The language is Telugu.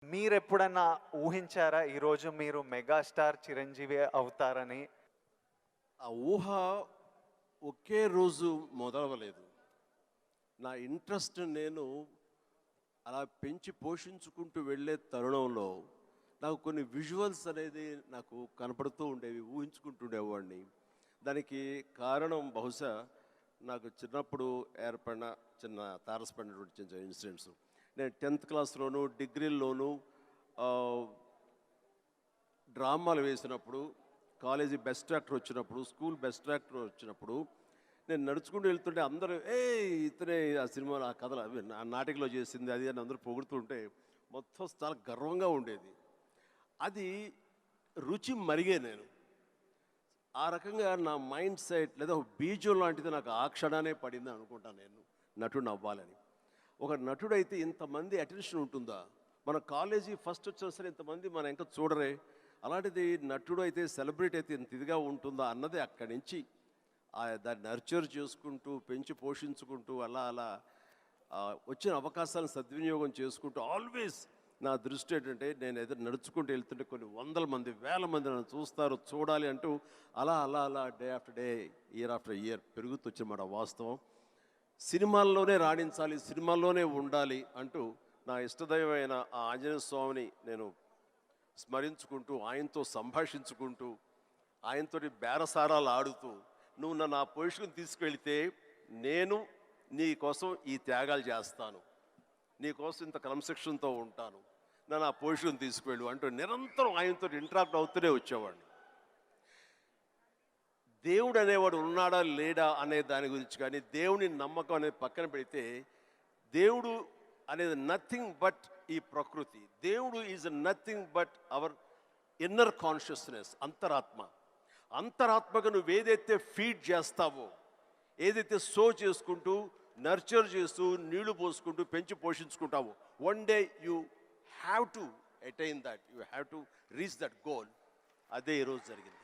మీరెప్పుడన్నా ఊహించారా ఈరోజు మీరు మెగాస్టార్ చిరంజీవి అవుతారని? ఆ ఊహ ఒకే రోజు మొదలవలేదు. నా ఇంట్రెస్ట్ నేను అలా పెంచి పోషించుకుంటూ వెళ్ళే తరుణంలో నాకు కొన్ని విజువల్స్ అనేది నాకు కనపడుతూ ఉండేవి, ఊహించుకుంటుండేవాడిని. దానికి కారణం బహుశా నాకు చిన్నప్పుడు ఏర్పడిన చిన్న తారసపడినటువంటి చిన్న ఇన్సిడెంట్స్. నేను 10th క్లాస్లోను డిగ్రీల్లోనూ డ్రామాలు వేసినప్పుడు, కాలేజీ బెస్ట్ యాక్టర్ వచ్చినప్పుడు, స్కూల్ బెస్ట్ యాక్టర్ వచ్చినప్పుడు నేను నడుచుకుంటూ వెళ్తుంటే అందరూ ఇతనే ఆ సినిమాలో ఆ కథలు అవి ఆ నాటికలో చేసింది అది అని అందరూ పొగుడుతుంటే మొత్తం చాలా గర్వంగా ఉండేది. అది రుచి మరిగే నేను ఆ రకంగా నా మైండ్ సెట్ లేదా ఒక బీజం లాంటిది నాకు ఆ క్షణానే పడింది అనుకుంటాను నేను నటుడు అవ్వాలని. ఒక నటుడైతే ఇంతమంది అటెన్షన్ ఉంటుందా? మన కాలేజీ ఫస్ట్ వచ్చినా సరే ఇంతమంది మన ఇంకా చూడరే, అలాంటిది నటుడు అయితే సెలబ్రిటీ అయితే ఇంత ఇదిగా ఉంటుందా అన్నది అక్కడి నుంచి దాన్ని నర్చర్ చేసుకుంటూ పెంచి పోషించుకుంటూ అలా అలా వచ్చిన అవకాశాలను సద్వినియోగం చేసుకుంటూ ఆల్వేస్ నా దృష్టి ఏంటంటే నేను ఎదురు నడుచుకుంటూ వెళ్తుంటే కొన్ని వందల మంది వేల మంది నన్ను చూస్తారు, చూడాలి అంటూ అలా అలా అలా day after day, year after year పెరుగుతూ వచ్చినమాట వాస్తవం. సినిమాల్లోనే రాణించాలి, సినిమాల్లోనే ఉండాలి అంటూ నా ఇష్టదైవమైన ఆ ఆంజనేయ స్వామిని నేను స్మరించుకుంటూ ఆయనతో సంభాషించుకుంటూ ఆయనతో బేరసారాలు ఆడుతూ నువ్వు నన్ను ఆ పొజిషన్ తీసుకెళ్తే నేను నీ కోసం ఈ త్యాగాలు చేస్తాను, నీ కోసం ఇంత క్రమశిక్షణతో ఉంటాను, నన్ను ఆ పొజిషన్ తీసుకువెళ్ళు అంటూ నిరంతరం ఆయనతో ఇంటరాక్ట్ అవుతూనే వచ్చేవాడిని. దేవుడు అనేవాడు ఉన్నాడా లేడా అనే దాని గురించి కానీ దేవుని నమ్మకం అనేది పక్కన పెడితే దేవుడు అనేది నథింగ్ బట్ ఈ ప్రకృతి. దేవుడు is nothing but our inner consciousness, అంతరాత్మ. అంతరాత్మగా నువ్వు ఏదైతే ఫీడ్ చేస్తావో, ఏదైతే సో చేసుకుంటూ నర్చర్ చేస్తూ నీళ్లు పోసుకుంటూ పెంచి పోషించుకుంటావో, one day you have to attain that, you have to reach that goal. అదే ఈరోజు జరిగింది.